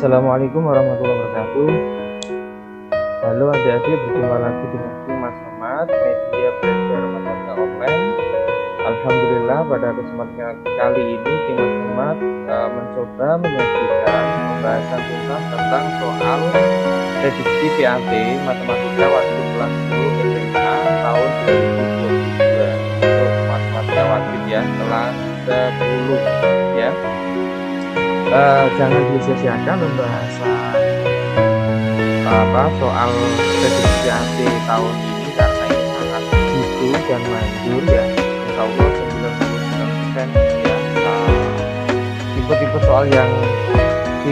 Assalamualaikum warahmatullahi wabarakatuh. Halo adik-adik, berjumpa lagi dengan Mas Ahmad, media belajar matematika online. Alhamdulillah pada kesempatan kali ini Mas Ahmad mencoba menyajikan pembahasan tuntas tentang soal prediksi PAT matematika waktu kelas 10 SMA tahun 2022 untuk matematika wajib ya, kelas 10 ya. Jangan disia-siakan pembahasan soal prediksi PAT tahun ini karena ini sangat jitu dan manjur ya, insya Allah 99% ya. Tipe-tipe soal yang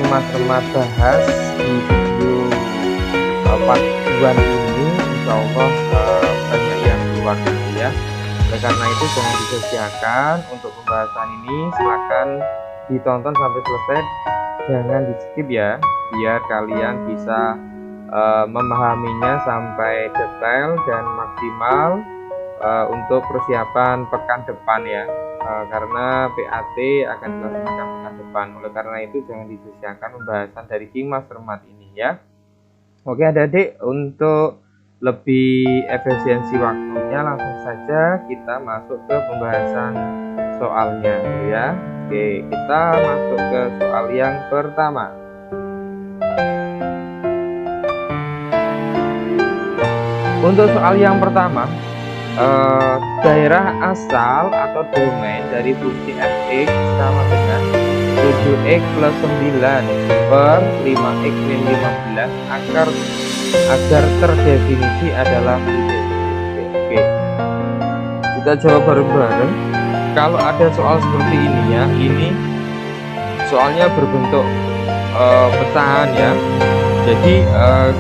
Mas Ahmad bahas di video part 2 ini insya Allah banyak yang keluar ya. Oleh karena itu jangan disia-siakan untuk pembahasan ini, silakan ditonton sampai selesai, jangan di skip ya, biar kalian bisa memahaminya sampai detail dan maksimal untuk persiapan pekan depan ya, karena PAT akan dilaksanakan pekan depan. Oleh karena itu jangan disia-siakan pembahasan dari Mas Ahmad ini ya. Oke adik-adik, untuk lebih efisiensi waktunya langsung saja kita masuk ke pembahasan soalnya ya. Oke, kita masuk ke soal yang pertama. Untuk soal yang pertama, daerah asal atau domain dari fungsi fx sama dengan 7x plus 9 per 5x min 15 agar terdefinisi adalah oke, kita jawab bareng-bareng. Kalau ada soal seperti ini ya, ini soalnya berbentuk pecahan ya. Jadi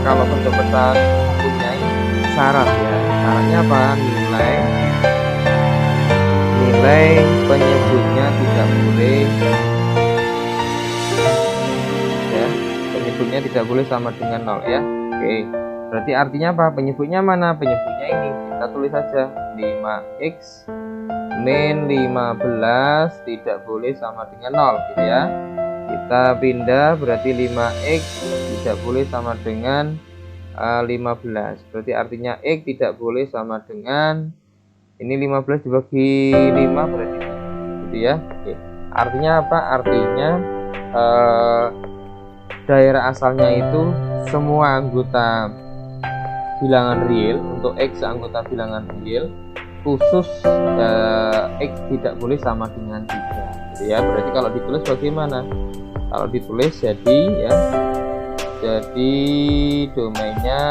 kalau bentuk pecahan mempunyai syarat ya. Syaratnya apa? Nilai penyebutnya tidak boleh ya. Penyebutnya tidak boleh sama dengan 0 ya. Oke. Berarti artinya apa? Penyebutnya mana? Penyebutnya ini. Kita tulis saja 5x min 15 tidak boleh sama dengan 0 gitu ya. Kita pindah, berarti 5x tidak boleh sama dengan 15. Berarti artinya x tidak boleh sama dengan ini 15 dibagi 5 berarti gitu ya. Oke. Artinya apa? Artinya daerah asalnya itu semua anggota bilangan real. Untuk x anggota bilangan real, khusus x tidak boleh sama dengan 3 gitu ya. Berarti kalau ditulis bagaimana? Kalau ditulis jadi ya, jadi domainnya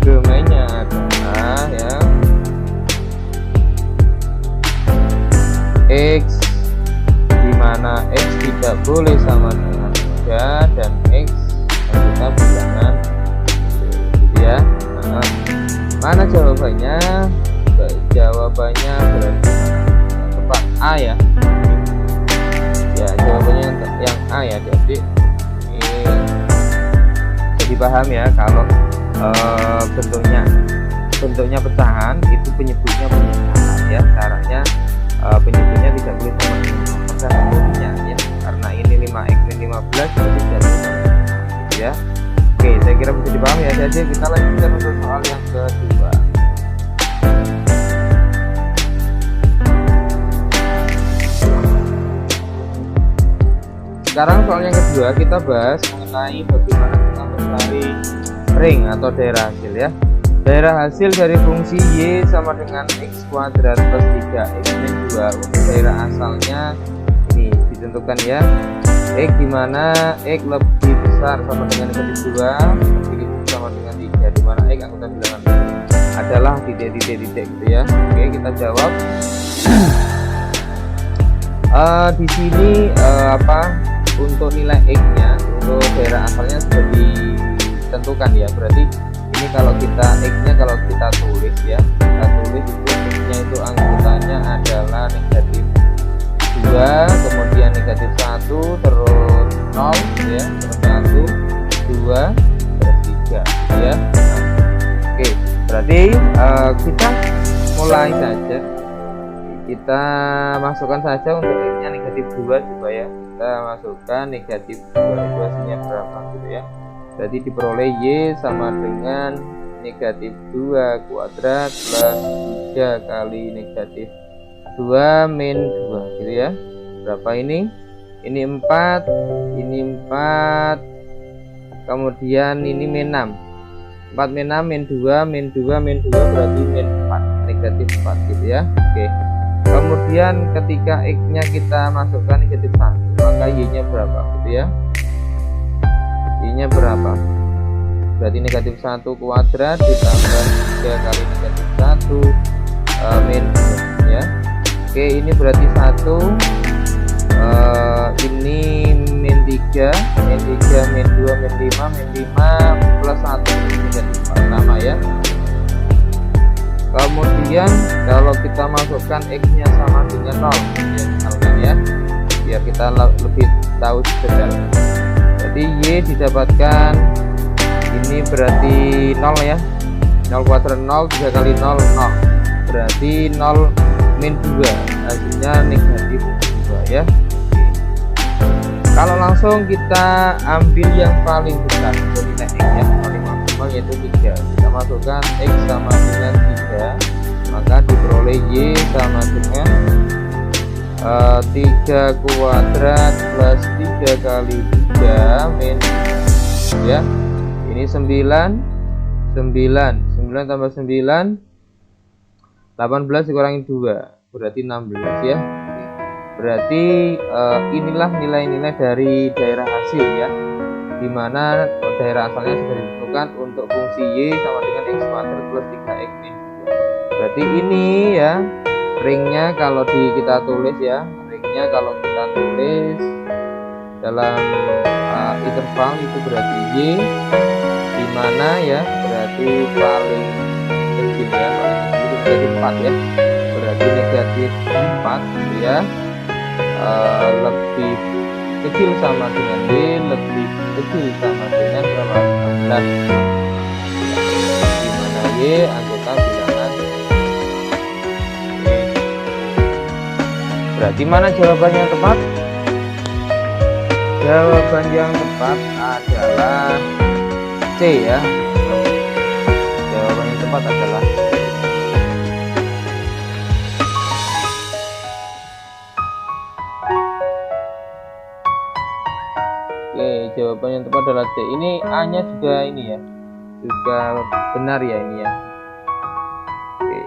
adalah ya x, dimana x tidak boleh sama dengan 3 dan x anggota bilangan gitu ya. Mana jawabannya? Jawabannya berarti tepat A ya. Ya jawabannya yang A ya. Jadi ini jadi paham ya, kalau bentuknya pecahan itu penyebutnya pecahan ya. Caranya penyebutnya tidak boleh sama dengan pecahannya ya. Karena ini 5x min 15 jadi tidak boleh ya. Oke, saya kira bisa dipahami ya. Jadi kita lanjutkan untuk soal yang kedua. Sekarang soal yang kedua kita bahas mengenai bagaimana kita mencari ring atau daerah hasil ya. Daerah hasil dari fungsi y sama dengan x kuadrat plus 3x min 2. Untuk daerah asalnya ini ditentukan ya. X dimana x lebih besar sama dengan negatif 2, lebih sama dengan 3, dimana x anggota bilangan adalah titik-titik gitu ya. Oke, kita jawab. Di sini untuk nilai x-nya untuk daerah asalnya sudah ditentukan ya. Berarti ini kalau kita x-nya kalau kita tulis ya, kita tulis itu x-nya itu anggotanya adalah negatif 2, kemudian negatif 1, terus 0 ya, terus 1, 2, terus 3 ya. Oke, berarti kita mulai mulai saja. Kita masukkan saja untuk X nya negatif 2 supaya kita masukkan negatif 2 itu hasilnya berapa gitu ya. Berarti diperoleh Y sama dengan negatif 2 kuadrat plus 3 kali negatif 2 min 2 gitu ya. Berapa ini? Ini 4, ini 4, kemudian ini min 6. 4 min 6 min 2 min 2 min 2 berarti min 4, negatif 4 gitu ya. Oke. Kemudian ketika X nya kita masukkan negatif 1, maka Y nya berapa gitu ya. Y nya berapa? Berarti negatif 1 kuadrat ditambah 3 kali negatif 1 min 2 ya. Oke, ini berarti 1, ini min 3 min 2 min 5 plus 1 negatif 4 sama ya. Kemudian kalau kita masukkan X nya sama dengan 0 ya, misalkan ya, biar kita lebih tahu detail. Jadi Y didapatkan ini berarti 0 ya, 0 kuadrat 0, 3 kali 0 0, berarti 0 min 2 hasilnya negatif 2 ya. Kalau langsung kita ambil yang paling besar untuk nilai X yang paling maksimal yaitu 3, kita masukkan X sama dengan 3, maka diperoleh Y sama dengan 3 kuadrat plus 3 kali 3 min ya. Ini 9 tambah 9 18 dikurangi 2 berarti 16 ya. Berarti inilah nilai-nilai dari daerah hasil ya, dimana daerah asalnya sudah ditentukan untuk fungsi Y sama dengan X kuadrat plus 3X min 2. Berarti ini ya ringnya kalau kita tulis ya, ringnya kalau kita tulis dalam interval itu berarti Y, dimana ya berarti paling kecil ya, paling kecil itu berarti 4 ya, berarti negatif 4 gitu ya. Lebih kecil sama dengan Y, lebih kecil sama dengan 16, dimana Y anggota bilangan. Berarti mana jawaban yang tepat? Jawaban yang tepat adalah C ya. Jawaban yang tepat adalah C. Oke, jawaban yang tepat adalah C. Ini A nya juga ini ya, juga benar ya ini ya. Oke.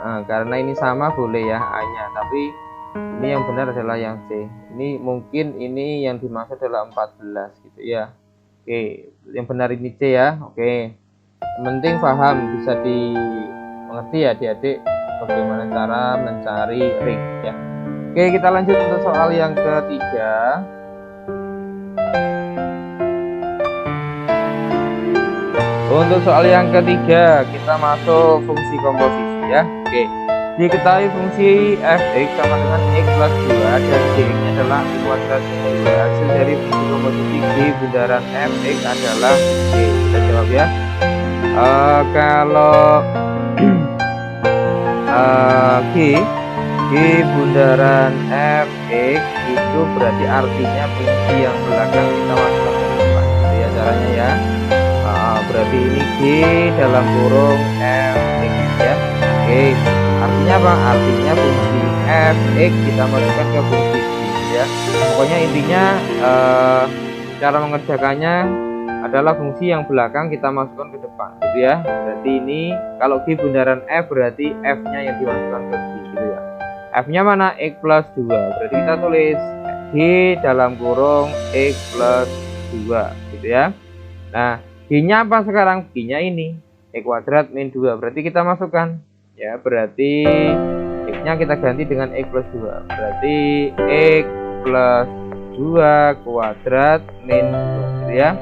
Nah, karena ini sama boleh ya A nya, tapi ini yang benar adalah yang C. Ini mungkin ini yang dimaksud adalah 14 gitu ya. Oke, yang benar ini C ya. Oke, yang penting paham, bisa dimengerti ya adik-adik bagaimana cara mencari ring ya. Oke, kita lanjut untuk soal yang ketiga. Untuk soal yang ketiga, kita masuk fungsi komposisi ya. Oke, diketahui fungsi f(x) sama dengan x plus 2 dan g-nya adalah x kuadrat 2. Hasil dari fungsi komposisi g bundaran f(x) adalah g. Kita jawab ya. Kalau G bundaran fx itu berarti artinya fungsi yang belakang kita masukkan ke depan gitu ya caranya ya. Berarti ini G dalam kurung fx ya. Oke, artinya apa? Artinya fungsi fx kita masukkan ke fungsi G ya. Pokoknya intinya cara mengerjakannya adalah fungsi yang belakang kita masukkan ke depan gitu ya. Berarti ini kalau G bundaran f berarti f nya yang dimasukkan ke G gitu ya. F nya mana? X plus 2. Berarti kita tulis G dalam kurung X plus 2 gitu ya. Nah, G nya apa sekarang? G nya ini X kuadrat min 2. Berarti kita masukkan ya. Berarti X nya kita ganti dengan X plus 2. Berarti X plus 2 kuadrat min 2 gitu ya.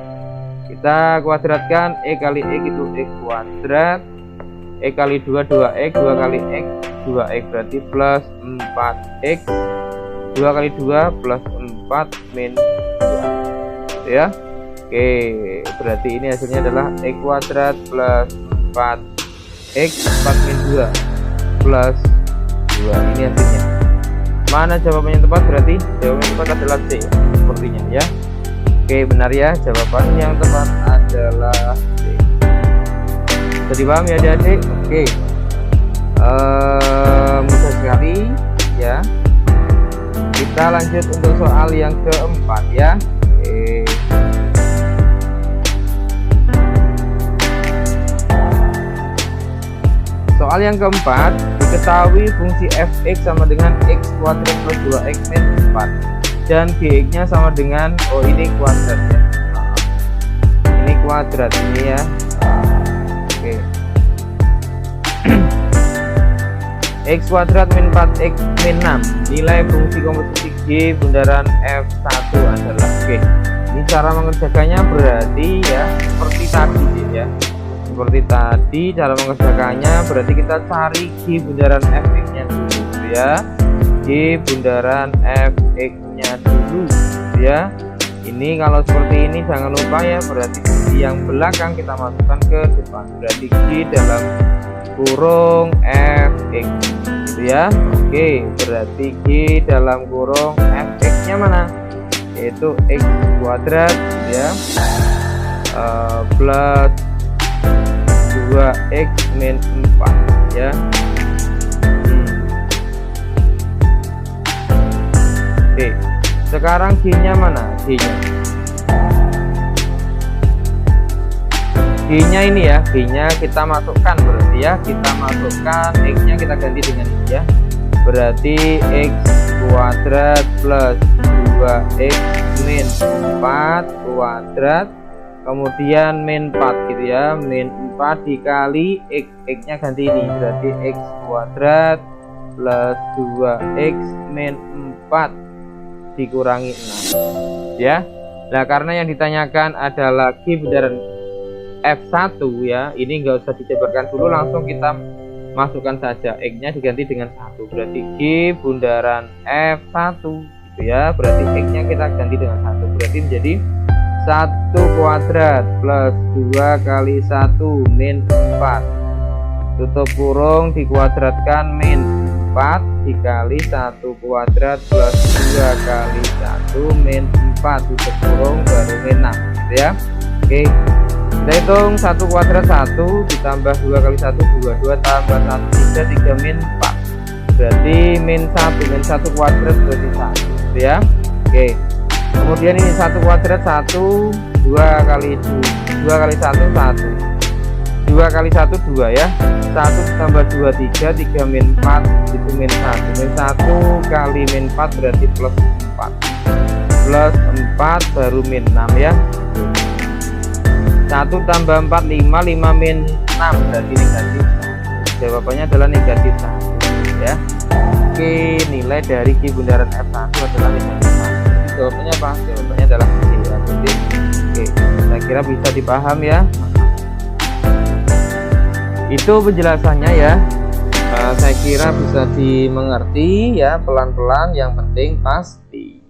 Kita kuadratkan X kali X itu X kuadrat, X kali 2 2X, 2 kali X 2X berarti plus 4X, 2 kali 2 plus 4 min 2 gitu ya. Oke, berarti ini hasilnya adalah X kuadrat plus 4 X 4 min 2 plus 2. Ini hasilnya. Mana jawabannya tepat? Berarti jawabannya tepat adalah C ya, sepertinya ya. Oke, benar ya, jawaban yang tepat adalah C. Bisa dipaham ya adik-adik? Oke, mudah sekali ya. Kita lanjut untuk soal yang keempat ya. Oke. Soal yang keempat, diketahui fungsi fx sama dengan x kuadrat plus 2x min 4 dan gx nya sama dengan, oh ini kuadrat ya, ini kuadrat ini ya. Oke. X kuadrat min 4x min 6, nilai fungsi komposisi G bundaran F1 adalah. Oke, ini cara mengerjakannya berarti ya seperti tadi ya. Seperti tadi cara mengerjakannya berarti kita cari G bundaran fx nya dulu ya. G bundaran fx nya dulu ya. Ini kalau seperti ini jangan lupa ya, berarti fungsi yang belakang kita masukkan ke depan, berarti G dalam kurung fx gitu ya. Oke, berarti G dalam kurung fx nya mana, yaitu x kuadrat ya, plus 2x min 4 ya. Oke, sekarang G nya mana? G nya ini ya, G nya kita masukkan berarti ya, kita masukkan x nya kita ganti dengan ini ya, berarti x kuadrat plus 2x min 4 kuadrat kemudian min 4 gitu ya, min 4 dikali x nya ganti ini, berarti x kuadrat plus 2x min 4 dikurangi 6 ya. Nah, karena yang ditanyakan adalah G bundaran F1 ya, ini enggak usah dijabarkan dulu, langsung kita masukkan saja, x nya diganti dengan 1, berarti G bundaran F1 gitu ya, berarti x nya kita ganti dengan 1, berarti menjadi 1 kuadrat plus 2 kali 1 min 4 tutup kurung dikuadratkan min 4 dikali 1 kuadrat plus 2 kali 1 min 4 tutup kurung baru min 6 gitu ya. Oke, kita hitung 1 kuadrat 1 ditambah 2 kali 1 2 tambah 1 3 min 4 berarti min 1 kuadrat berarti 1 gitu ya. Oke, kemudian ini 1 kuadrat 1 2 kali 1 1 2 kali 1 2 ya, 1 tambah 2 3 min 4 itu min 1 kali min 4 berarti plus 4 baru min 6 ya. 1 tambah 4 5 min 6 berarti negatif, jawabannya adalah negatif 1 ya. Oke, nilai dari G bundaran F1 adalah negatif 1. Jawabannya apa? Jawabannya adalah C ya. Oke, saya kira bisa dipaham ya. Itu penjelasannya ya. Saya kira bisa dimengerti ya, pelan-pelan, yang penting pasti.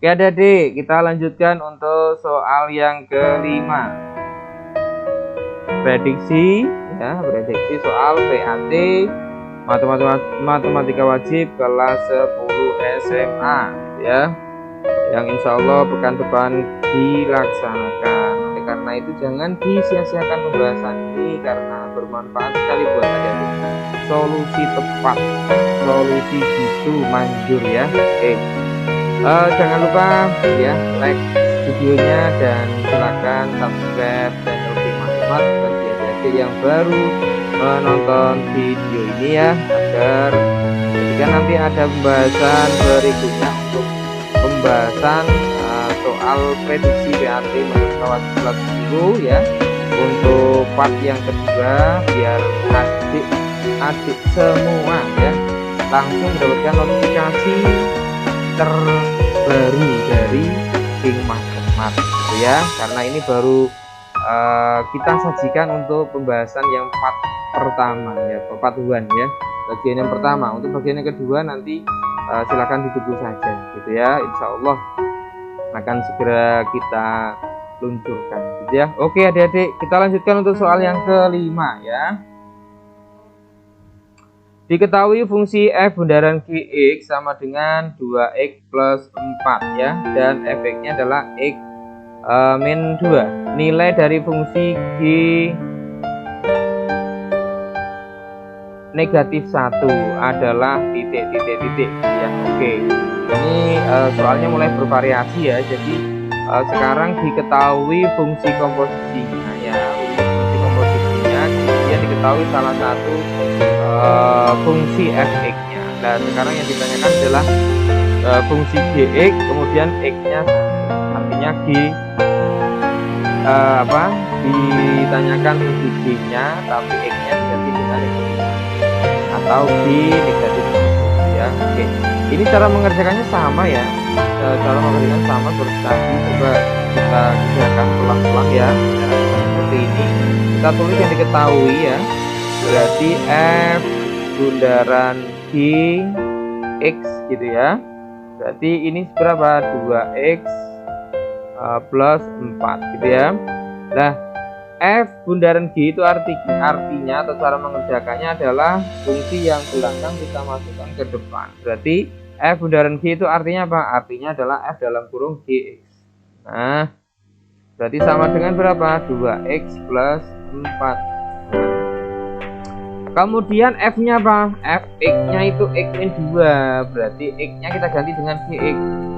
Oke adik-adik, kita lanjutkan untuk soal yang kelima. Prediksi ya, prediksi soal PAT matematika wajib kelas 10 SMA ya, yang insya Allah pekan depan dilaksanakan. Oleh karena itu jangan disia-siakan pembahasan ini karena bermanfaat sekali buat adik-adik. Solusi tepat, solusi gitu manjur ya. Oke, jangan lupa ya like videonya dan silakan subscribe channel Mas bagi adik-adik yang baru menonton video ini ya, agar ketika nanti ada pembahasan berikutnya untuk pembahasan soal prediksi PAT matematika wajib kelas 10 ya, untuk part yang kedua, biar adik-adik semua ya langsung mendapatkan notifikasi terbaru dari King Mas gitu ya, karena ini baru kita sajikan untuk pembahasan yang part pertama ya, part 1 ya, bagian yang pertama. Untuk bagian yang kedua nanti silakan ditunggu saja gitu ya, insya Allah akan segera kita luncurkan gitu ya. Oke adik-adik, kita lanjutkan untuk soal yang kelima ya. Diketahui fungsi f bundaran gx sama dengan 2x plus 4 ya, dan f(x)-nya adalah x min 2. Nilai dari fungsi g negatif 1 adalah titik ya. Oke, ini soalnya mulai bervariasi ya. Jadi sekarang diketahui fungsi komposisinya ya, fungsi komposisinya kemudian diketahui salah satu fungsi f(x)-nya. Nah, sekarang yang ditanyakan adalah fungsi gx kemudian x-nya, artinya g ditanyakan fungsi g-nya tapi x-nya diganti dengan x atau g negatif ya. Oke, ini cara mengerjakannya sama ya, cara mengerjakan sama seperti tadi. Coba kita kerjakan pelan-pelan ya. Seperti ini kita tulis yang diketahui ya, berarti f bundaran g x gitu ya. Berarti ini berapa? 2x plus 4 gitu ya. Nah, f bundaran g itu artinya atau cara mengerjakannya adalah fungsi yang belakang kita masukkan ke depan. Berarti f bundaran g itu artinya apa? Artinya adalah f dalam kurung gx. Nah, berarti sama dengan berapa? 2x plus 4. Kemudian f-nya apa? f(x)-nya itu x min 2. Berarti x-nya kita ganti dengan gx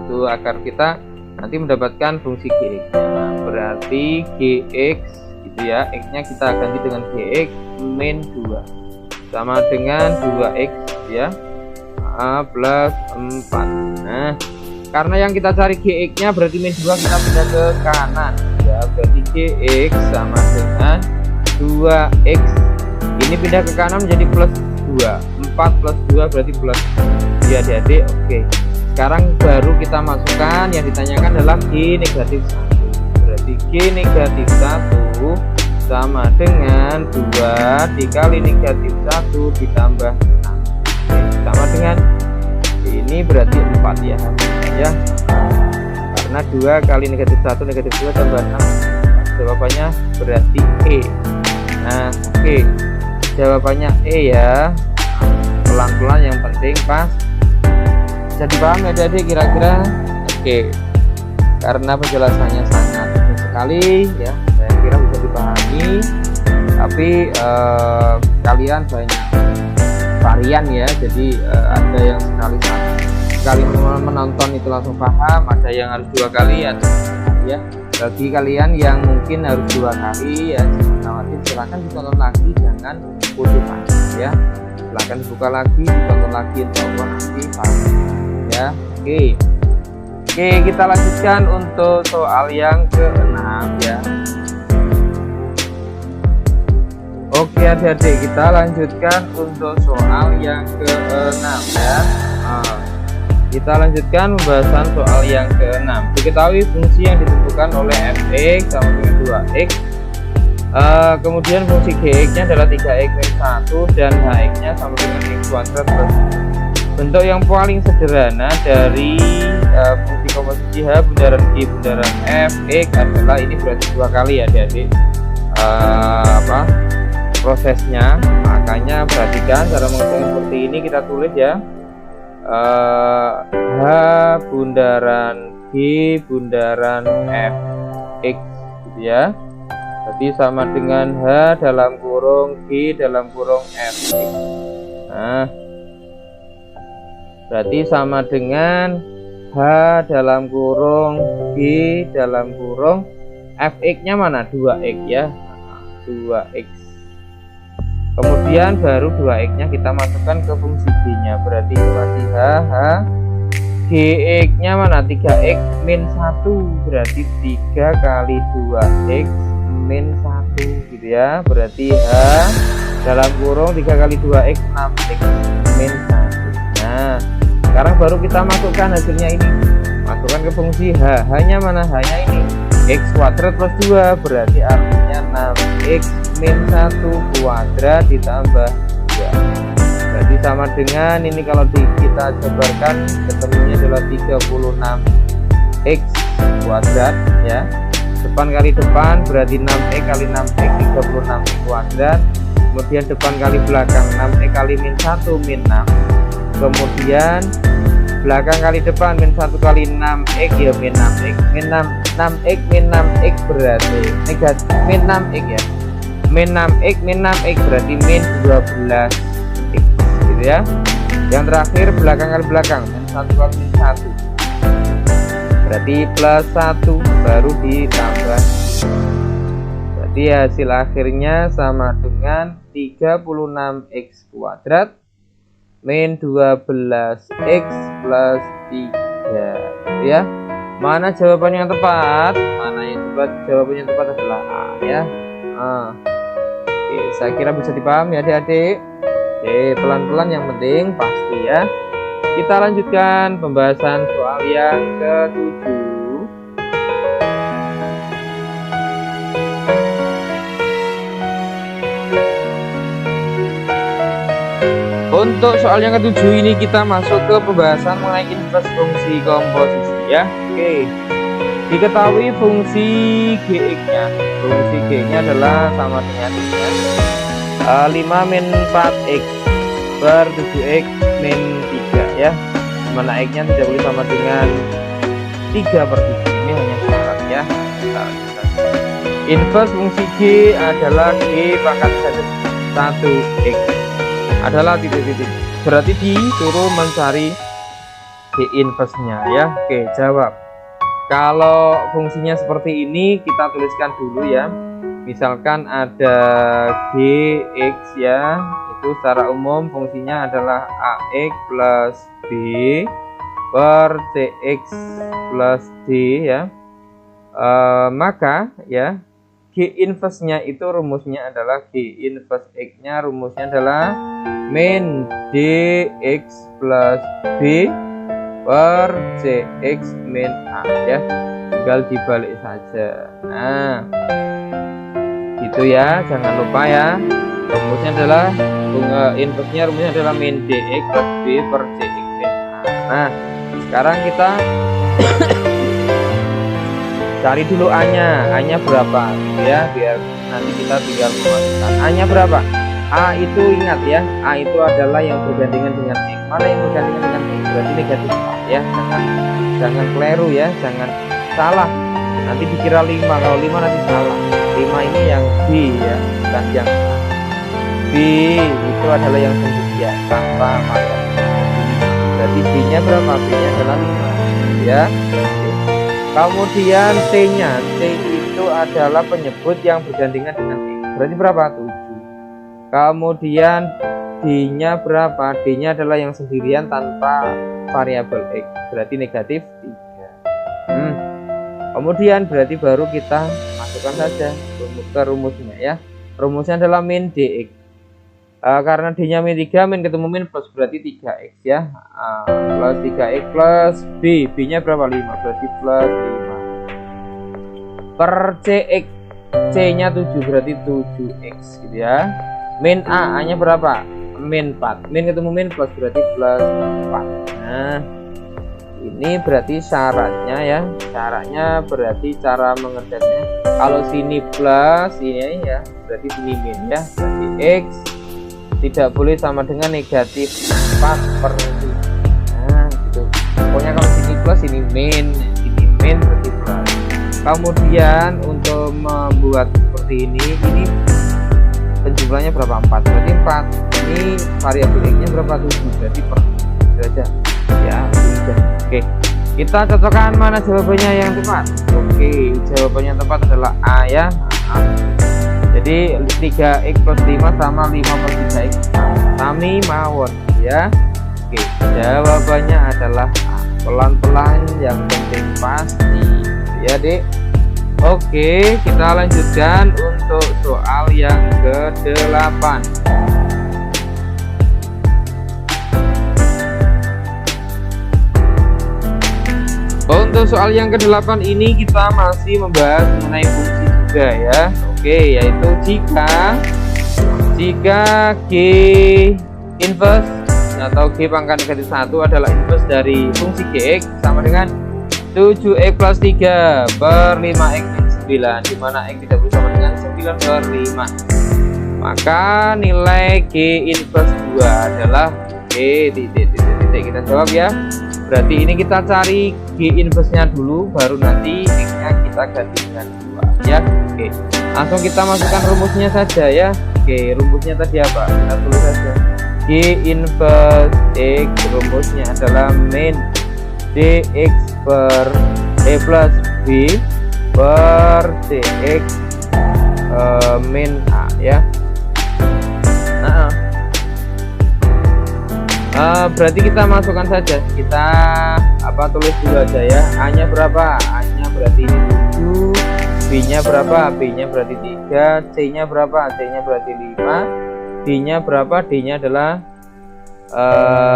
itu agar kita nanti mendapatkan fungsi gx. Nah, berarti gx gitu ya, x-nya kita ganti dengan gx min 2 sama dengan 2x ya, plus 4. Nah, karena yang kita cari gx-nya berarti min 2, kita pindah ke kanan ya. Berarti gx sama dengan 2x, ini pindah ke kanan menjadi plus 2. 4 plus 2 berarti plus ya adik-adik. Oke, sekarang baru kita masukkan yang ditanyakan adalah g negatif 1. Berarti g negatif 1 sama dengan 2 dikali negatif 1 ditambah 6. Oke, sama dengan ini berarti 4 ya karena 2 kali negatif 1 negatif 2 tambah 6. Jawabannya berarti E. Nah, oke, jawabannya E ya. Pelan-pelan yang penting pas bisa dipahami ya adik kira-kira. Oke, karena penjelasannya sangat penting sekali ya, saya kira bisa dipahami. Tapi kalian banyak varian ya, jadi ada yang sekali menonton itu langsung paham, ada yang harus 2 kali atau ya. Bagi kalian yang mungkin harus 2 kali ya, silahkan ditonton lagi, jangan putus ya. Silahkan dibuka lagi, ditonton lagi, insya Allah nanti paham ya. Oke, kita lanjutkan untuk soal yang ke-6 ya. Oke adik-adik, kita lanjutkan untuk soal yang ke-6 ya. Kita lanjutkan pembahasan soal yang ke-6. Diketahui fungsi yang ditentukan oleh f(x) sama dengan 2x. Kemudian fungsi gx-nya adalah 3x min 1 dan hx-nya sama dengan x kuadrat plus. Bentuk yang paling sederhana dari fungsi komposisi h bundaran g bundaran f(x) adalah ini berarti 2 kali ya adik-adik prosesnya. Makanya perhatikan cara mengerjakan seperti ini, kita tulis ya. H bundaran G bundaran f(x) gitu ya. Jadi sama dengan H dalam kurung G dalam kurung f(x). Nah, berarti sama dengan H dalam kurung G dalam kurung f(x)-nya mana? 2x ya. 2x. Kemudian baru 2x-nya kita masukkan ke fungsi g-nya, berarti masih h. Gx-nya mana? 3x min 1, berarti 3 kali 2x min 1 gitu ya. Berarti h dalam kurung 3 kali 2x 6x min 1. Nah, sekarang baru kita masukkan hasilnya ini, masukkan ke fungsi h. H-nya mana? H-nya ini x kuadrat plus 2, berarti artinya 6x min 1 kuadrat ditambah 2. Berarti sama dengan ini, kalau kita jabarkan ketemunya adalah 36x kuadrat ya. Depan kali depan berarti 6x kali 6x 36x kuadrat kemudian depan kali belakang 6x kali min 1 min 6, kemudian belakang kali depan min 1 kali 6x ya min 6x, min 6x min 6x berarti negatif min 6x ya, min 6x min 6x berarti min 12x gitu ya. Yang terakhir belakang kali belakang min 1 kali min 1 berarti plus 1 baru ditambah, berarti hasil akhirnya sama dengan 36x kuadrat min 12x plus 3 ya. Mana jawaban yang tepat? Jawaban yang tepat adalah A ya. Oke, saya kira bisa dipahami adik-adik. Oke, pelan-pelan yang penting pasti ya. Kita lanjutkan pembahasan soal yang ke-7. Untuk soal yang ke-7 ini kita masuk ke pembahasan mengenai inverse fungsi komposisi ya. Oke. Diketahui fungsi gx-nya. Fungsi g-nya adalah sama dengan 5 min 4x per 7x min 3 ya. Dimana x-nya tidak boleh sama dengan 3 per 7. Ini hanya syarat ya. Inverse fungsi g adalah g pangkat 1x adalah titik-titik. Berarti disuruh mencari g inverse-nya ya. Oke, jawab. Kalau fungsinya seperti ini kita tuliskan dulu ya. Misalkan ada gx ya, itu secara umum fungsinya adalah ax plus b per cx plus d ya. Maka ya g inverse-nya itu rumusnya adalah g inverse x-nya rumusnya adalah min dx plus b per cx min a ya. Tinggal dibalik saja. Nah, gitu ya, jangan lupa ya. Rumusnya adalah inverse-nya rumusnya adalah min dx plus b per cx min a. Nah, sekarang kita cari dulu A-nya. A-nya berapa ya, biar nanti kita tinggal memasukkan. A-nya berapa? A itu ingat ya, A itu adalah yang bergandengan dengan X. Mana yang bergandengan dengan X? Berarti negatif 4 ya. Jangan keliru ya, jangan salah. Nanti dikira 5, kalau 5 nanti salah. 5 ini yang B ya, bukan yang A. B itu adalah yang sendirian tanpa maka. Berarti B-nya berapa? B-nya adalah 5 ya. Kemudian C-nya, C itu adalah penyebut yang bergandengan dengan X. Berarti berapa? 7. Kemudian D-nya berapa? D-nya adalah yang sendirian tanpa variabel X. Berarti negatif 3. Kemudian berarti baru kita masukkan saja ke rumusnya ya. Rumusnya adalah min dx. Karena D-nya min 3, min ketemu min plus berarti 3x ya. Plus 3x plus B. B-nya berapa? 5. Berarti plus 5. Per cx. C-nya 7 berarti 7x gitu ya. Min A, A-nya berapa? Min 4. Min ketemu min plus berarti plus 4. Nah, ini berarti syaratnya ya. Syaratnya berarti cara mengerjakannya. Kalau sini plus ini ya, berarti sini min ya. Berarti X tidak boleh sama dengan negatif 4 per 7. Nah, gitu. Pokoknya kalau sini plus ini min berarti plus. Kemudian untuk membuat seperti ini penjumlahnya berapa? 4 berarti 4. Ini variabel x-nya berapa? 7 berarti per 7 saja ya. Oke, kita cocokkan mana jawabannya yang tepat. Oke, jawabannya tepat adalah A ya. Jadi 3x plus 5 sama 5 per 3x sami mawon ya. Oke, jawabannya adalah A. Pelan-pelan yang penting pasti ya dek. Oke, kita lanjutkan untuk soal yang ke-8. Untuk soal yang ke-8 ini kita masih membahas mengenai fungsi juga ya. Oke, yaitu jika G inverse atau G pangkat negatif 1 adalah inverse dari fungsi Gx sama dengan 7x plus 3 per 5x min 9, dimana x tidak boleh sama dengan 9 per 5. maka nilai G inverse 2 adalah G titik. Kita jawab ya. Berarti ini kita cari G inverse nya dulu, baru nanti X nya kita ganti dengan 2 ya. Oke, langsung kita masukkan rumusnya saja ya. Oke, rumusnya tadi apa? Kita tulis saja. G inverse X rumusnya adalah min dx per d plus b per dx min a ya. Berarti kita masukkan saja, kita tulis dulu aja ya. A nya berapa? A nya berarti ini 7, B nya berapa? B nya berarti 3, C nya berapa? C nya berarti 5, D nya berapa? D nya adalah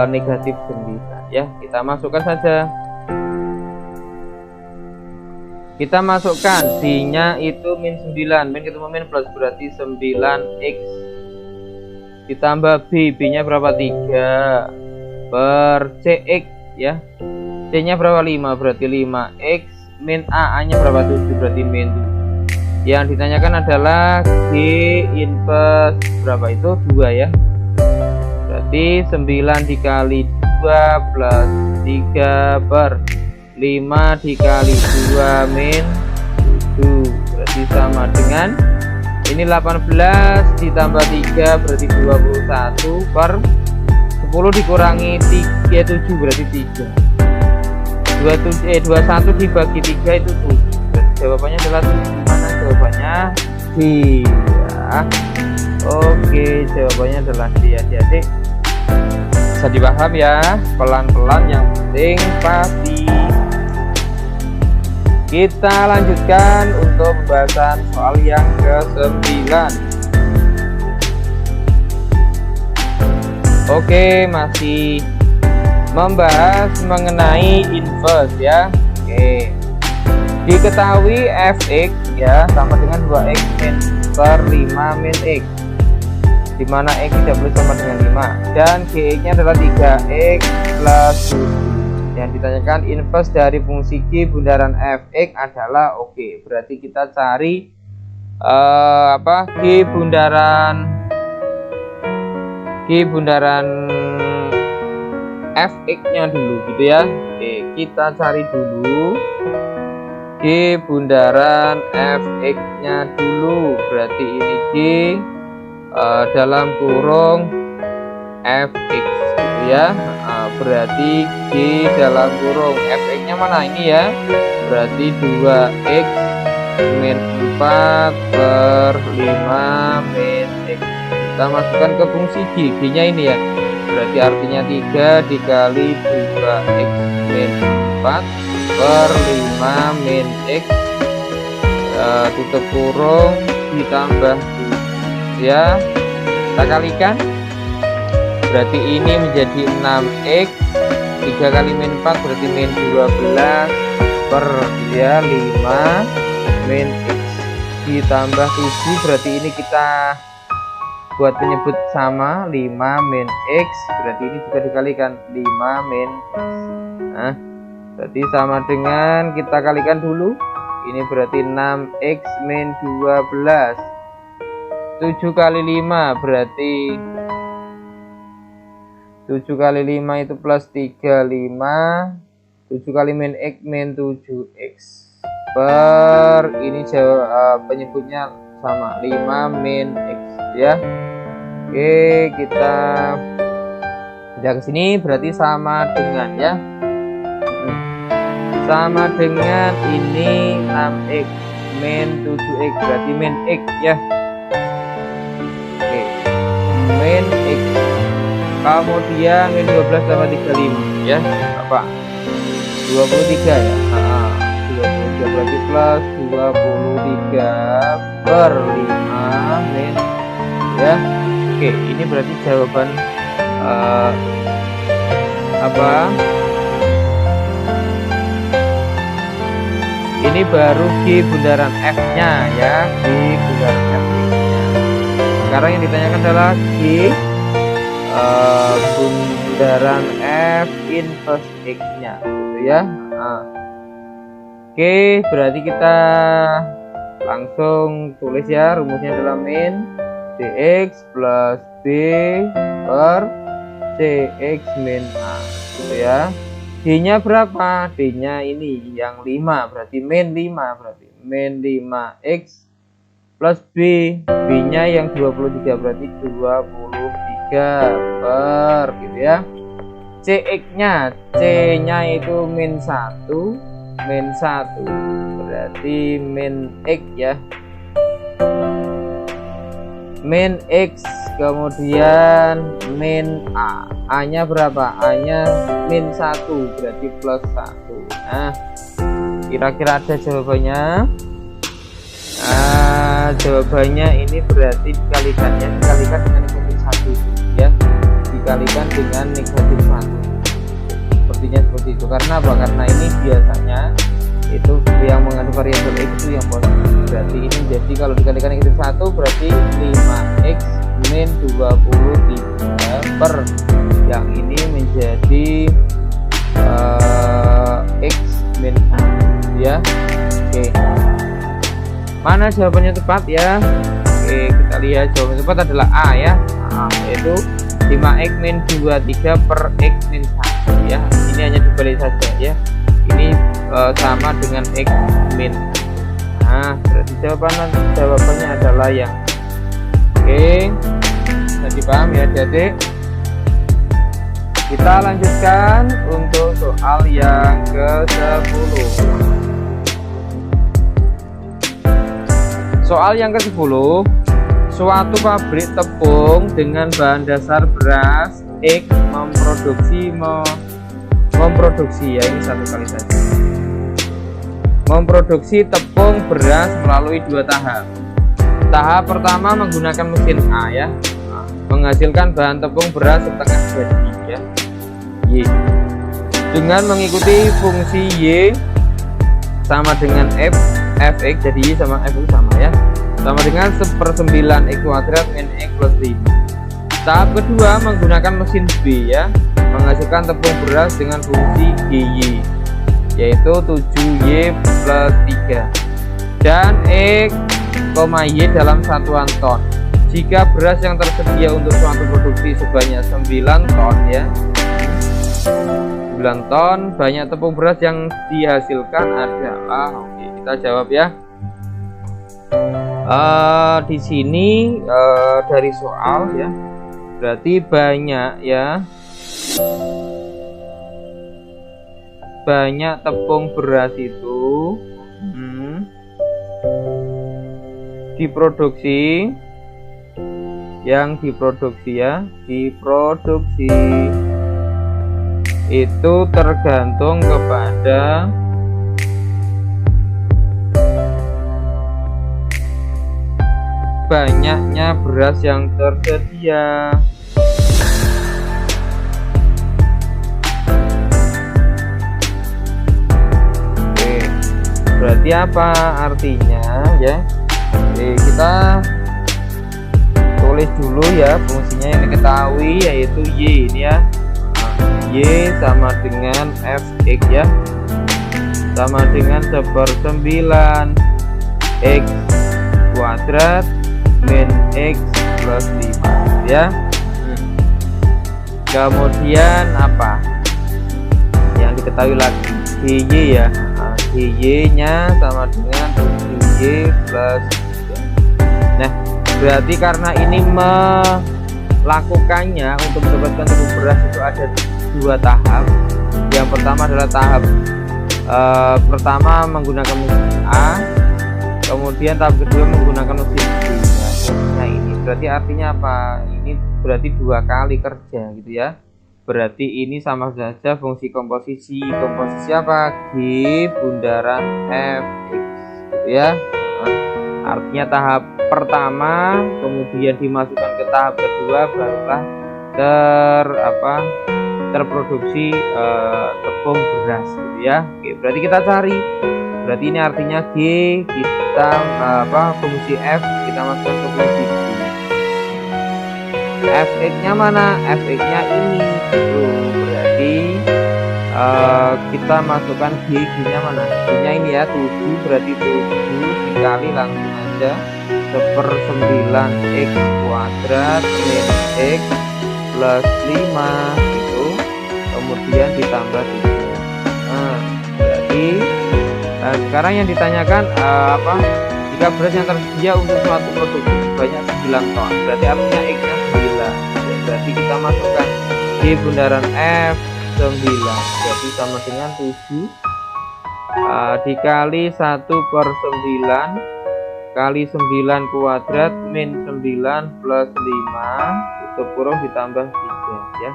negatif 9 ya. Kita masukkan saja, kita masukkan D nya itu min 9, min ketemu min plus berarti 9x ditambah B nya berapa? 3 per CX ya. C nya berapa? 5 berarti 5x min A nya berapa? 7 berarti min 7. Yang ditanyakan adalah G inverse berapa? Itu 2 ya. Berarti 9 dikali 2 plus 3 per 5 dikali 2 min 7 berarti sama dengan ini 18 ditambah 3 berarti 21 per 10 dikurangi 37 berarti 3. 21 dibagi 3 itu 7. Berarti jawabannya adalah 7. Mana jawabannya? D ya. Oke, jawabannya adalah D. Adik-adik bisa dipaham ya, pelan-pelan yang penting pasti. Kita lanjutkan untuk pembahasan soal yang ke-9. Oke, masih membahas mengenai inverse ya. Oke, diketahui fx ya sama dengan 2x min per 5 min x, dimana x tidak boleh sama dengan 5 dan gx nya adalah 3x plus 7. Yang ditanyakan inverse dari fungsi G bundaran fx adalah oke. Berarti kita cari G bundaran fx nya dulu gitu ya. Oke, kita cari dulu G bundaran fx nya dulu. Berarti ini G dalam kurung fx gitu ya. Berarti G dalam kurung fx nya mana ini ya, berarti 2x min 4 per 5 min x. Kita masukkan ke fungsi G nya ini ya, berarti artinya 3 dikali 2x min 4 per 5 min x tutup kurung ditambah 7 ya. Kita kalikan, berarti ini menjadi 6x, 3 kali min 4 berarti min 12 per ya 5 min x ditambah 7, berarti ini kita buat penyebut sama 5 min x, berarti ini juga dikalikan 5 min x. Nah, berarti sama dengan kita kalikan dulu, ini berarti 6x min 12, 7 kali 5 berarti 7 kali 5 itu plus 35, 7 kali min x min 7x per ini penyebutnya sama 5 min x ya. Oke, kita pindah ke sini, berarti sama dengan ya, sama dengan ini 6x min 7x berarti min x ya. Oke, min x, kemudian min 12 tambah 35 ya apa 23 ya. 23 berarti plus 23 per 5 min ya. Oke, ini berarti jawaban ini baru G bundaran F nya ya, G bundaran F nya. Sekarang yang ditanyakan adalah G bundaran F inverse X nya gitu ya. Oke, berarti kita langsung tulis ya, rumusnya adalah min dx plus b per cx min a gitu ya. D nya berapa? D nya ini yang 5 berarti min 5, berarti min 5x plus b, b nya yang 23 berarti 23 per gitu ya. Cx nya, c nya itu min 1 berarti min x ya, min x, kemudian min a nya berapa? A nya min 1 berarti plus 1. Nah, kira-kira ada jawabannya? Jawabannya ini berarti dikalikan dengan negatif 1 ya, dikalikan dengan negatif 1, sepertinya seperti itu. Karena apa? Karena ini biasanya itu yang mengandung variabel x itu yang positif, berarti ini jadi kalau dikalikan negatif 1 berarti 5x min 23 per yang ini menjadi x min 1 ya. Oke, mana jawabannya tepat ya? Oke, kita lihat jawabannya tepat adalah A ya, yaitu 5x min 23 per x min 1 ya. Ini hanya dibalik saja ya, ini sama dengan x min. Nah, berarti jawabannya adalah yang oke. Jadi paham ya adik-adik? Kita lanjutkan untuk soal yang ke-10. Soal yang ke-10, suatu pabrik tepung dengan bahan dasar beras X memproduksi ya, ini satu kali saja, memproduksi tepung beras melalui 2 tahap. Tahap pertama menggunakan mesin A ya, menghasilkan bahan tepung beras setengah jadi ya, Y, dengan mengikuti fungsi Y sama dengan fx, jadi Y sama f itu sama ya, sama dengan 1/9 x kuadrat min x plus 5. Tahap kedua menggunakan mesin B ya, menghasilkan tepung beras dengan fungsi GY, yaitu 7y plus 3 dan x, y dalam satuan ton. Jika beras yang tersedia untuk suatu produksi sebanyak 9 ton ya, 9 ton, banyak tepung beras yang dihasilkan adalah, oke, kita jawab ya. Di sini dari soal ya, berarti banyak ya, banyak tepung beras itu diproduksi, yang diproduksi ya, diproduksi itu tergantung kepada banyaknya beras yang tersedia. Oke, berarti apa artinya ya? Oke, kita tulis dulu ya fungsinya yang diketahui, yaitu Y ini ya. Y sama dengan fx ya, sama dengan 1/9 x kuadrat min x plus 5 ya. Kemudian apa yang diketahui lagi? dy ya, dy nya sama dengan 7y plus 3. Nah, berarti karena ini melakukannya untuk mendapatkan tepung beras itu ada 2 tahap. Yang pertama adalah tahap pertama menggunakan mesin A, kemudian tahap kedua menggunakan mesin B. Nah, ini berarti artinya apa? Ini berarti 2 kali kerja gitu ya. Berarti ini sama saja fungsi komposisi apa? G bundaran fx gitu ya. Artinya tahap pertama kemudian dimasukkan ke tahap kedua, barulah terproduksi tepung beras gitu ya. Oke, berarti kita cari, berarti ini artinya G, kita fungsi F kita masukkan ke fungsi B. Fx nya mana? Fx nya ini gitu. Berarti kita masukkan G nya mana? G nya ini ya, 7, berarti 7 dikali langsung aja 1/9 X kuadrat min X plus 5 gitu, kemudian ditambah 3. Nah, berarti sekarang yang ditanyakan apa? Jika beras yang tersedia untuk suatu produksi sebanyak 9 ton, berarti artinya X nya 9. Berarti kita masukkan di bundaran F 9, jadi sama dengan 7 dikali 1/9 kali 9 kuadrat min 9 plus 5 tutup kurung ditambah 3 ya.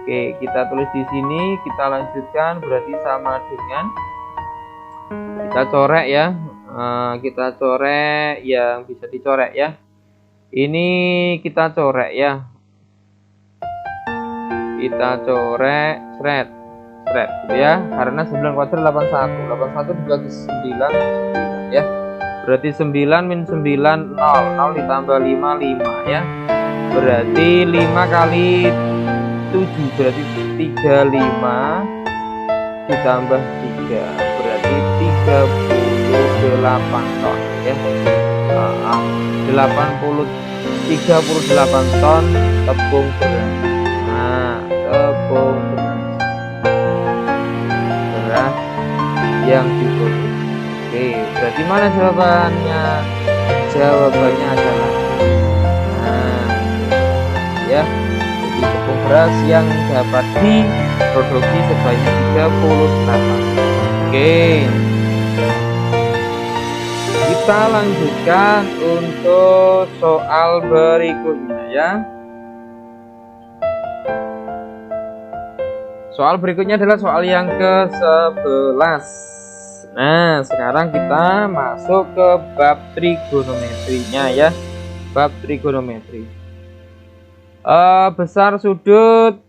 Oke, kita tulis di sini, kita lanjutkan, berarti sama dengan, kita corek ya, kita corek yang bisa dicorek ya. Ini kita corek ya, kita corek thread gitu ya, karena 9 kuadrat 81 dibagi 9 ya, berarti 9 min 9 0 ditambah 5 5 ya, berarti 5 kali 7 berarti 35 ditambah 3 berarti 38 ton ya. 38 ton tepung beras. Nah, tepung beras yang diproduksi. Oke, berarti mana jawabannya? Jawabannya adalah ya, jadi tepung beras yang dapat diproduksi sebanyak 38. Oke, kita lanjutkan untuk soal berikutnya ya. Soal berikutnya adalah soal yang ke-11. Nah, sekarang kita masuk ke bab trigonometrinya ya. Bab trigonometri. Besar sudut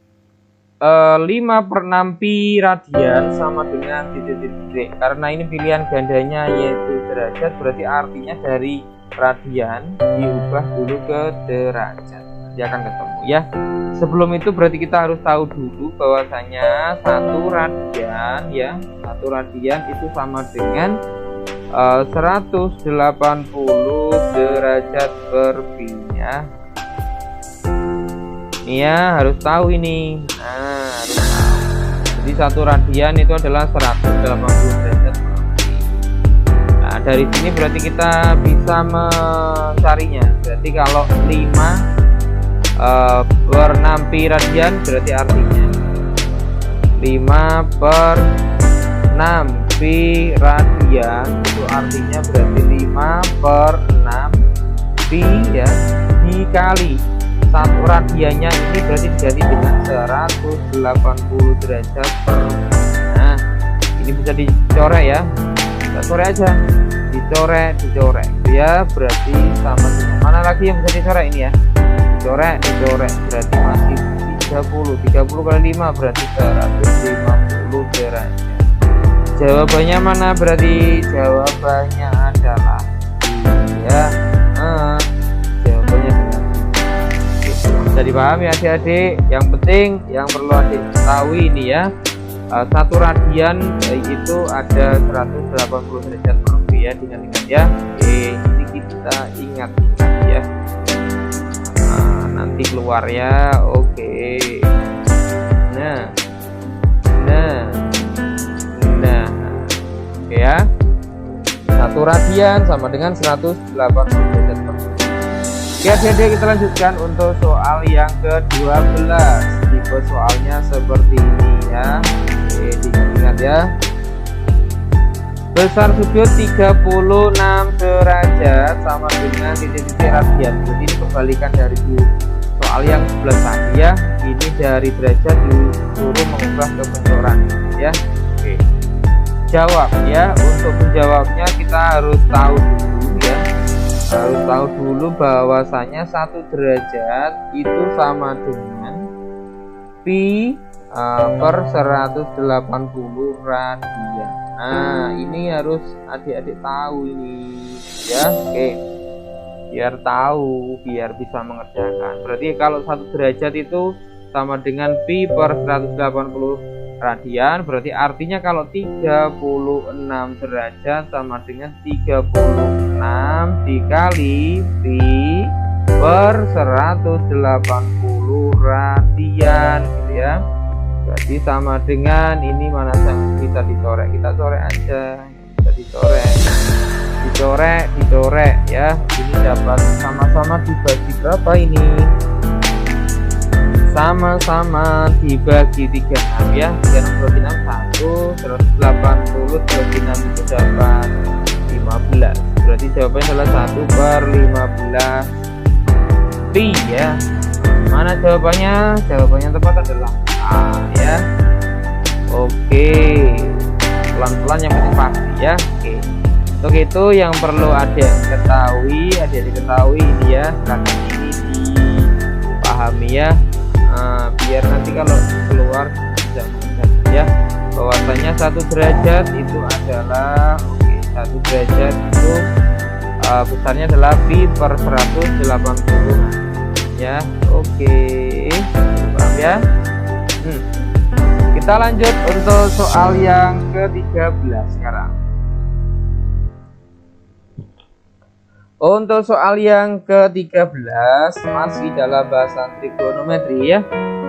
5/6 pi radian sama dengan titik-titik. Karena ini pilihan gandanya yaitu derajat, berarti artinya dari radian diubah dulu ke derajat. Nanti akan ketemu ya. Sebelum itu berarti kita harus tahu dulu bahwasanya 1 radian ya, 1 radian itu sama dengan 180 derajat per pi-nya. Ini ya, harus tahu ini. Nah, harus tahu. Jadi 1 radian itu adalah 180 derajat per pi. Nah, dari sini berarti kita bisa mencarinya. Berarti kalau 5 per 6 pi radian berarti artinya 5/6 pi radian itu artinya berarti 5/6 pi ya, dikali 1 radiannya ini berarti diganti dengan 180 derajat per. Nah, ini bisa dicorek ya, kita corek aja, dicorek ya, berarti sama dengan mana lagi yang bisa dicorek ini ya, dicorek berarti masih 30 kali 5 berarti 150 derajat. Jawabannya mana? Berarti jawabannya adalah ya, jawabannya benar. Bisa dipahami adik-adik. Yang penting yang perlu adik ketahui ini ya, 1 radian itu ada 180 derajat per pi ya, diingat ya. Oke, ini kita ingat ya. Nanti keluar ya. Oke. Nah. Oke ya. 1 radian sama dengan 180 derajat per pi. Oke, adik-adik, kita lanjutkan untuk soal yang ke-12. Tipe soalnya seperti ini ya. Oke, diingat ya. Besar sudut 36 derajat sama dengan titik-titik radian. Jadi ini kebalikan dari soal yang sebelah tadi ya. Ini dari derajat disuruh mengubah ke benturan ya. Oke. Jawab ya. Untuk menjawabnya kita harus tahu dulu ya. Harus tahu dulu bahwasanya 1 derajat itu sama dengan pi per 180 radian. Nah, ini harus adik-adik tahu ini ya. Oke, biar tahu, biar bisa mengerjakan. Berarti kalau 1 derajat itu sama dengan pi per 180 radian, berarti artinya kalau 36 derajat sama dengan 36 dikali pi per 180 radian gitu ya. Berarti sama dengan ini, mana yang bisa dicorek, kita corek aja, bisa dicorek ya. Ini dapat sama-sama dibagi berapa ini? Sama-sama dibagi 36 ya. 36 1, 180 dibagi 6 itu dapat 15. Berarti jawabannya adalah 1/15 pi ya. Mana jawabannya? Jawabannya tepat adalah A ya. Oke, pelan-pelan yang penting pasti ya. Oke, untuk itu yang perlu adik ketahui ini ya, karena ini dipahami ya, biar nanti kalau keluar tidak mudah ya. Bahwasanya 1 derajat itu adalah 1 derajat itu besarnya adalah pi per 180 ya. Oke, paham ya. Kita lanjut untuk soal yang ke-13 sekarang. Untuk soal yang ke-13 masih dalam bahasan trigonometri ya.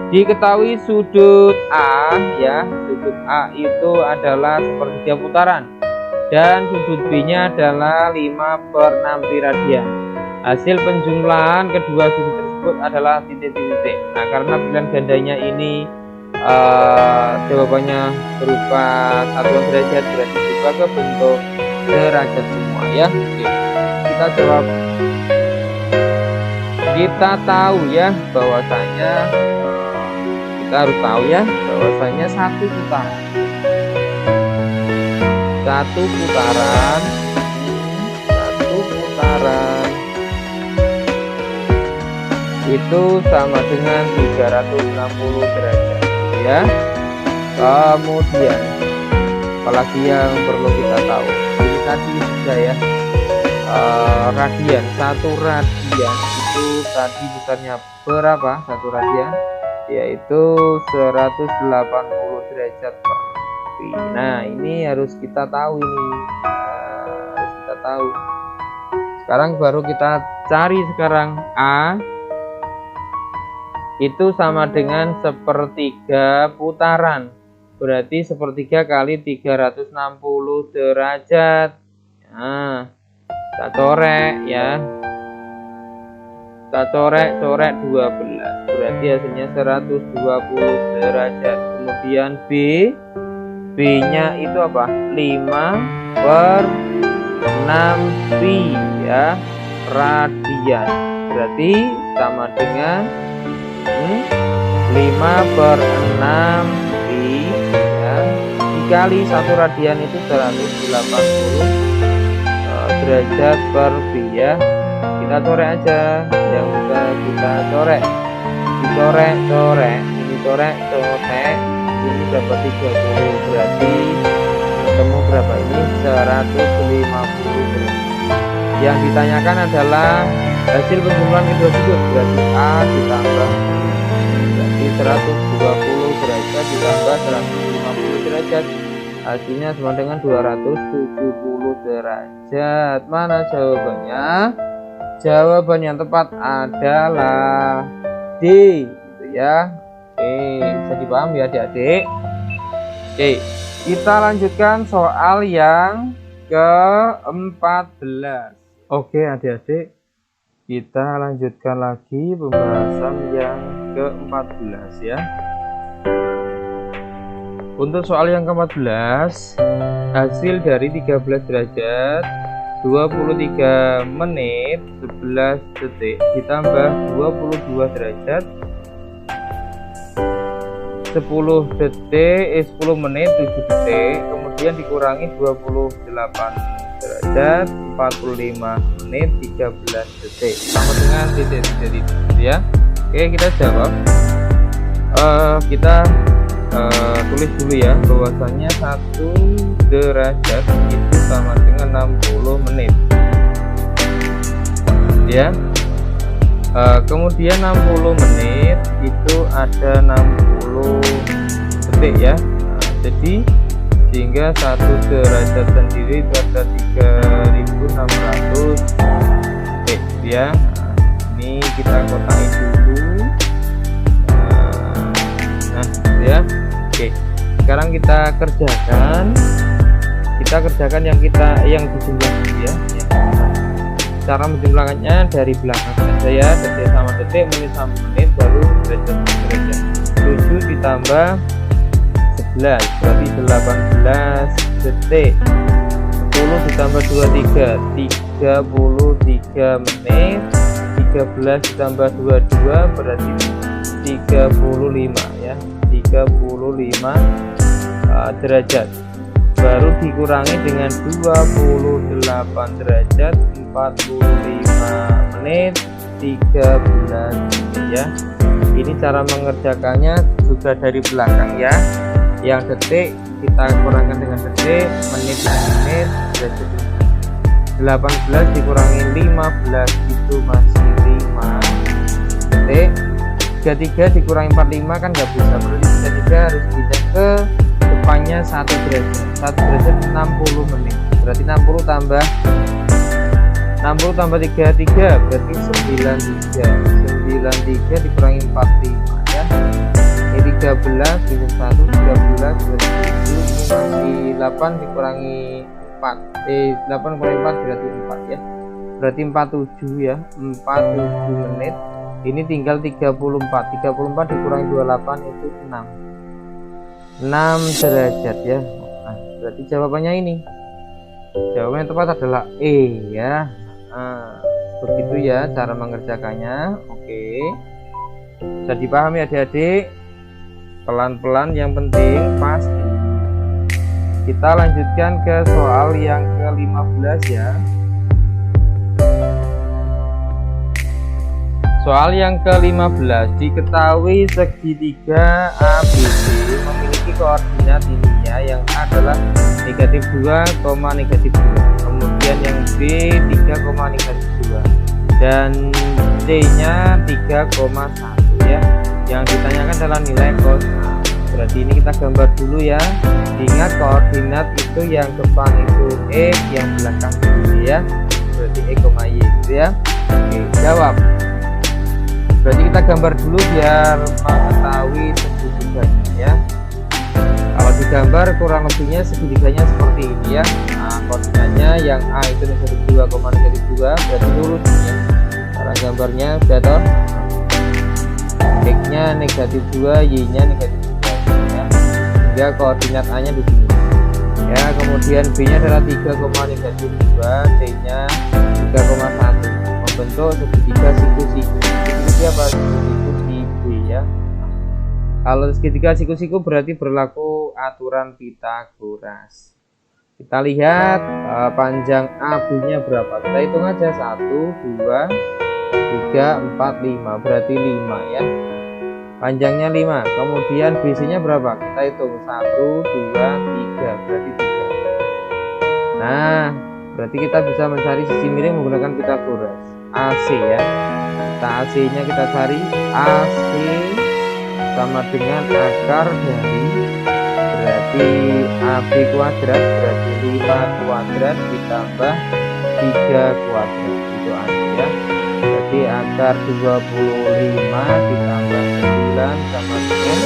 Diketahui sudut A ya, sudut A itu adalah sepertiga putaran dan sudut B-nya adalah 5/6 pi radian. Hasil penjumlahan kedua sudut tersebut adalah titik-titik. Nah, karena pilihan gandanya ini jawabannya berupa satuan derajat, berarti juga ke bentuk derajat semua ya. Oke, kita jawab. Kita tahu ya bahwasanya kita harus tahu ya bahwasanya satu putaran itu sama dengan 360 derajat ya. Kemudian apalagi yang perlu kita tahu, ini tadi sudah ya, radian, 1 radian itu tadi besarnya berapa? 1 radian yaitu 180 derajat per pi. Nah, ini harus kita tahu ini, harus kita tahu. Sekarang baru kita cari sekarang A itu sama dengan sepertiga putaran, berarti sepertiga kali 360 derajat. Nah, kita corek ya, kita corek 12, berarti hasilnya 120 derajat. Kemudian B nya itu apa? 5/6 pi ya radian, berarti sama dengan 5/6 pi ya, dikali 1 radian itu 180 derajat per pi ya. Kita corek aja, yang bisa kita corek, dicorek ini dapat 30, berarti ketemu berapa ini? 150 derajat. Yang ditanyakan adalah hasil penjumlahan kedua sudut, berarti A ditambah berarti 120 derajat ditambah 150 derajat, hasilnya sama dengan 270 derajat. Mana jawabannya? Jawaban yang tepat adalah D gitu ya. Oke, bisa dipahami ya adik-adik. Oke, kita lanjutkan soal yang ke-14. Oke adik-adik, kita lanjutkan lagi pembahasan yang ke-14 ya. Untuk soal yang ke-14, hasil dari 13 derajat 23 menit 11 detik ditambah 22 derajat 10 menit 7 detik, kemudian dikurangi 28 derajat 45 menit 13 detik sama dengan titik-titik ya. Oke, kita jawab. Kita tulis dulu ya bahwasanya 1 derajat itu sama dengan 60 menit ya. Kemudian 60 menit itu ada 60 detik ya. Jadi sehingga 1 derajat sendiri itu ada 3600 ya. Ini kita kotain dulu. Nah, ya. Oke. Sekarang kita kerjakan yang dijumlah ya. Cara menjumlahkannya dari belakang saja ya, detik sama detik, menit sama menit, baru derajat sama derajat. 7 ditambah 11 berarti 18 detik. 10 ditambah 23 33 menit. 13 ditambah 22 berarti 35 ya, 35 derajat. Baru dikurangi dengan 28 derajat 45 menit 13 ya. Ini cara mengerjakannya juga dari belakang ya. Yang detik kita kurangkan dengan detik, menit dengan menit, derajat. 18 dikurangi 15 itu masih 5 detik. 33 dikurangi 45 kan nggak bisa, berarti 33 harus pindah ke depannya 1 derajat. 1 derajat 60 menit, berarti 60 tambah 33 berarti 93 dikurangi 45 ya. Ini 13 minus 1 13 berarti 7 8 dikurangi 4 8 kurangi 4 berarti 4 ya, berarti 47 ya, 47 menit. Ini tinggal 34 dikurangi 28 itu 6 derajat ya. Nah, berarti jawabannya ini, jawabannya tepat adalah E ya. Begitu ya cara mengerjakannya. Oke, bisa dipahami adik-adik, pelan-pelan yang penting pasti. Kita lanjutkan ke soal yang ke-15 ya. Soal yang ke-15, diketahui segitiga ABC memiliki koordinat ini ya, yang A adalah negatif 2, negatif 2, kemudian yang B 3, negatif 2, dan C nya 3,1 ya. Yang ditanyakan adalah nilai cos A. Berarti ini kita gambar dulu ya. Ingat koordinat itu yang depan itu X, yang belakang itu Y ya, berarti Y, gitu ya. Oke, jawab. Berarti kita gambar dulu biar mengetahui segitiganya ya. Kalau digambar kurang lebihnya segitiganya seperti ini ya. Nah, koordinatnya yang A itu negatif 2, negatif 2 berarti lurus ya. Cara gambarnya sudah toh. X nya negatif 2, Y nya negatif 2 ya. Sehingga koordinat A nya di sini ya. Kemudian B nya adalah 3, negatif 2, C nya 3,1, membentuk segitiga siku-siku. Apa siku di B ya. Kalau segitiga siku-siku berarti berlaku aturan Pythagoras. Kita lihat panjang AB nya berapa, kita hitung aja 1 2 3 4 5 berarti 5 ya, panjangnya 5. Kemudian BC nya berapa, kita hitung 1 2 3 berarti 3. Nah, berarti kita bisa mencari sisi miring menggunakan Pythagoras. AC ya, kita AC nya kita cari. AC sama dengan akar dari, berarti AB kuadrat berarti 5 kuadrat ditambah 3 kuadrat itu AC ya. Berarti akar 25 ditambah 9 sama dengan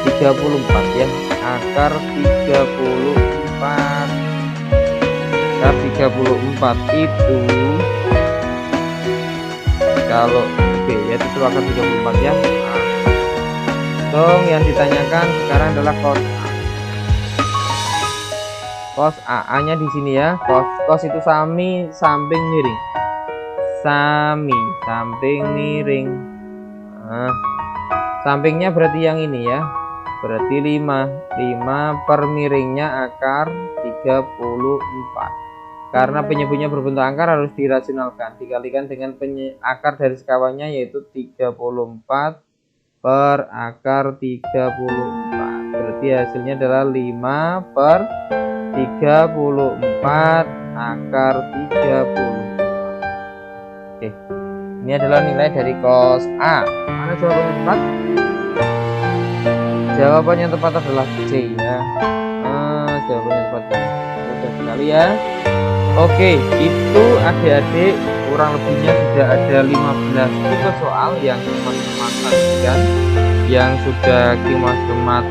34 ya. Akar 34 itu kalau B ya itu akan 34 ya. Nah, yang ditanyakan sekarang adalah cos A. Cos A nya di sini ya. Cos itu samping miring. Samping miring. Nah, sampingnya berarti yang ini ya. Berarti 5 per miringnya akar 34. Karena penyebutnya berbentuk akar harus dirasionalkan, dikalikan dengan akar dari sekawannya yaitu 34 per akar 34. Berarti hasilnya adalah 5 per 34 akar 34. Oke, ini adalah nilai dari cos A. Mana jawabannya tepat? Jawabannya tepat adalah C ya. Jawabannya tepat mudah sekali ya. Oke, itu adik-adik kurang lebihnya sudah ada 15 tipe soal yang Mas Remat sajikan, yang sudah Mas Remat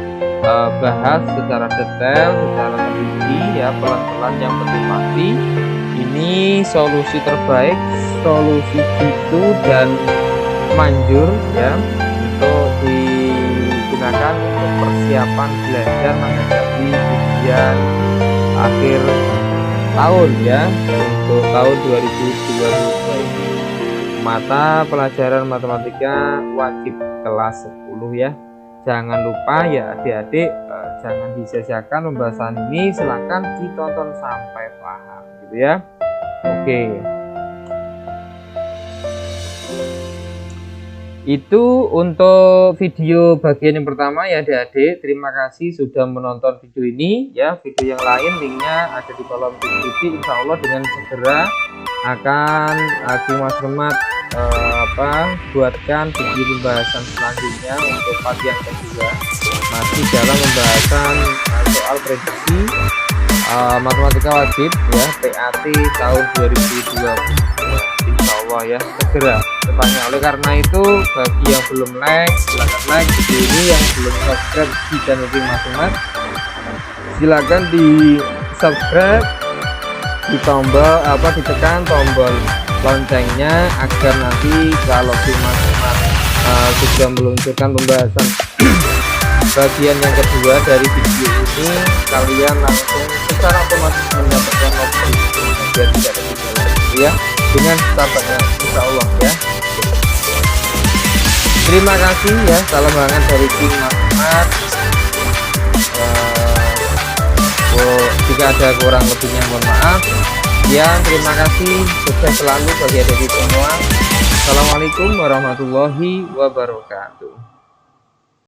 bahas secara detail, secara teliti ya, pelan-pelan, yang penting pasti ini solusi terbaik, solusi jitu dan manjur ya, untuk digunakan untuk persiapan belajar menghadapi ujian akhir tahun ya, untuk tahun 2022 ini. Mata pelajaran matematika wajib kelas 10 ya. Jangan lupa ya adik-adik, jangan disia-siakan pembahasan ini, silahkan ditonton sampai paham gitu ya. Oke, itu untuk video bagian yang pertama ya adik-adik. Terima kasih sudah menonton video ini ya. Video yang lain linknya ada di kolom deskripsi. Insya Allah dengan segera akan Mas Remat buatkan video pembahasan selanjutnya untuk part yang kedua, masih dalam pembahasan soal prediksi matematika wajib ya, PAT tahun 2022. Insya Allah ya, segera depannya. Oleh karena itu, bagi yang belum like, silakan like video ini. Yang belum subscribe di channel Mas Remat, silakan di subscribe, ditekan tombol loncengnya agar nanti kalau Mas Remat sudah meluncurkan pembahasan bagian yang kedua dari video ini, kalian langsung secara otomatis mendapatkan notifikasi biar tidak ketinggalan ya, dengan sahabatnya insya Allah ya. Terima kasih ya, salam hangat dari tim Mas Remat. Jika ada kurang lebihnya mohon maaf ya. Terima kasih, sukses selalu bagi adik-adik semua. Assalamualaikum warahmatullahi wabarakatuh.